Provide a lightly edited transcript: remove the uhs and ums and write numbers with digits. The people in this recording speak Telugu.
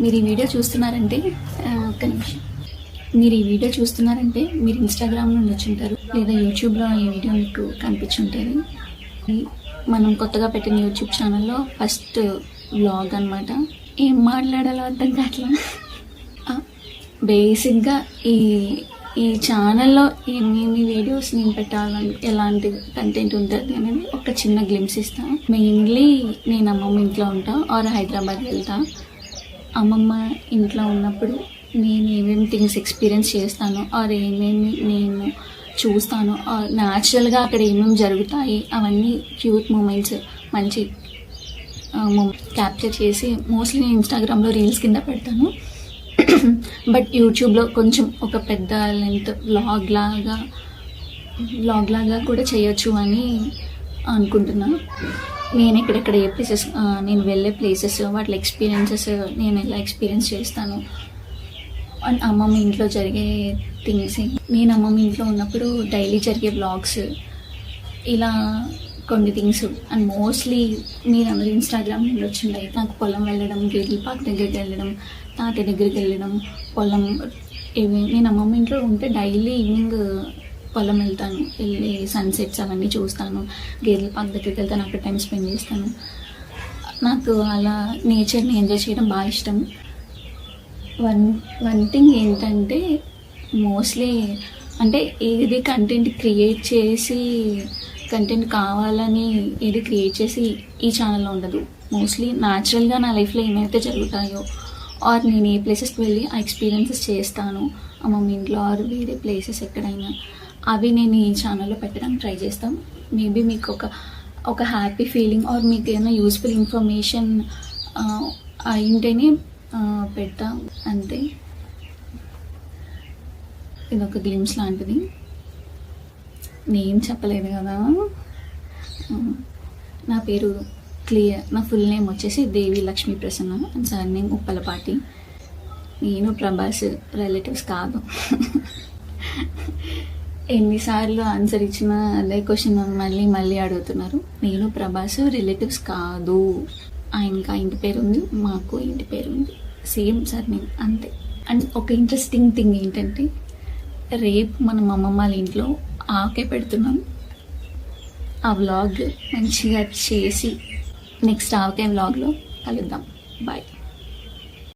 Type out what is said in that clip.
మీరు ఈ వీడియో చూస్తున్నారంటే ఒక్క నిమిషం, మీరు ఈ వీడియో చూస్తున్నారంటే మీరు ఇన్స్టాగ్రామ్ నుండి వచ్చుంటారు, లేదా యూట్యూబ్లో ఈ వీడియో మీకు కనిపించుంటుంది. మనం కొత్తగా పెట్టిన యూట్యూబ్ ఛానల్లో ఫస్ట్ వ్లాగ్ అనమాట. ఏం మాట్లాడాలో అర్థం కావట్లా. బేసిక్గా ఈ ఛానల్లో ఏమేమి వీడియోస్ నేను పెట్టాలని, ఎలాంటి కంటెంట్ ఉంటుంది అనేది ఒక చిన్న గ్లిమ్స్ ఇస్తాను. మెయిన్లీ నేను అమ్మమ్మ ఇంట్లో ఉంటా ఆర్ హైదరాబాద్ వెళ్తా. అమ్మమ్మ ఇంట్లో ఉన్నప్పుడు నేను ఏమేమి థింగ్స్ ఎక్స్పీరియన్స్ చేస్తాను ఆర్ ఏమేమి నేను చూస్తాను, న్యాచురల్గా అక్కడ ఏమేమి జరుగుతాయి అవన్నీ క్యూట్ మూమెంట్స్ మంచి క్యాప్చర్ చేసి మోస్ట్లీ నేను ఇన్స్టాగ్రామ్లో రీల్స్ కింద పెడతాను. బట్ యూట్యూబ్లో కొంచెం ఒక పెద్ద లెంత్ వ్లాగ్ లాగా కూడా చేయొచ్చు అని అనుకుంటున్నాను. నేను ఎక్కడెక్కడ ఏ ప్లేసెస్, నేను వెళ్ళే ప్లేసెస్, వాటి ఎక్స్పీరియన్సెస్ నేను ఎలా ఎక్స్పీరియన్స్ చేస్తాను అండ్ అమ్మమ్మ ఇంట్లో జరిగే థింగ్స్, నేను అమ్మమ్మ ఇంట్లో ఉన్నప్పుడు డైలీ జరిగే వ్లాగ్స్, ఇలా కొన్ని థింగ్స్. అండ్ మోస్ట్లీ మీరందరూ ఇన్స్టాగ్రామ్ నుండి వచ్చిండే నాకు పొలం వెళ్ళడం, గేదెల పార్క్ దగ్గరికి వెళ్ళడం, తాతయ్య దగ్గరికి వెళ్ళడం, పొలం నేను అమ్మమ్మ ఇంట్లో ఉంటే డైలీ ఈవినింగ్ పొలం వెళ్తాను, వెళ్ళి సన్సెట్స్ అవన్నీ చూస్తాను, గేదెల పార్క్ దగ్గరికి వెళ్తాను, అక్కడ టైం స్పెండ్ చేస్తాను. నాకు అలా నేచర్ని ఎంజాయ్ చేయడం బాగా ఇష్టం. వన్ థింగ్ ఏంటంటే మోస్ట్లీ అంటే ఏది కంటెంట్ క్రియేట్ చేసి కంటెంట్ కావాలని ఏది క్రియేట్ చేసి ఈ ఛానల్లో ఉండదు. మోస్ట్లీ న్యాచురల్గా నా లైఫ్లో ఏమైతే జరుగుతాయో ఆర్ నేను ఏ ప్లేసెస్కి వెళ్ళి ఆ ఎక్స్పీరియన్సెస్ చేస్తాను అమ్మమ్మ ఇంట్లో ఆర్ వేరే ప్లేసెస్ ఎక్కడైనా, అవి నేను ఈ ఛానల్లో పెట్టడానికి ట్రై చేస్తాను. మేబీ మీకు ఒక హ్యాపీ ఫీలింగ్ ఆర్ మీకు ఏమైనా యూస్ఫుల్ ఇన్ఫర్మేషన్ అయింటేనే పెడతా, అంతే. ఇదొక గ్లిమ్స్ లాంటిది, నేమ్ చెప్పలేదు కదా. నా పేరు క్లియర్, నా ఫుల్ నేమ్ వచ్చేసి Devi Lakshmi Prasanna and surname Uppalapati. నేను ప్రభాస్ రిలేటివ్స్ కాదు. ఎన్నిసార్లు ఆన్సర్ ఇచ్చినా అదే క్వశ్చన్ మళ్ళీ అడుగుతున్నారు. నేను ప్రభాస్ రిలేటివ్స్ కాదు. ఆయనకి ఇంటి పేరు ఉంది, మాకు ఇంటి పేరు ఉంది, సేమ్ సార్ నేమ్, అంతే. అండ్ ఒక ఇంట్రెస్టింగ్ థింగ్ ఏంటంటే రేపు మనం అమ్మమ్మ వాళ్ళ ఇంట్లో ఆకే పెడుతున్నాం. ఆ వ్లాగ్ మంచిగా చేసి నెక్స్ట్ ఆవకాయ వ్లాగ్లో కలుద్దాం. బాయ్.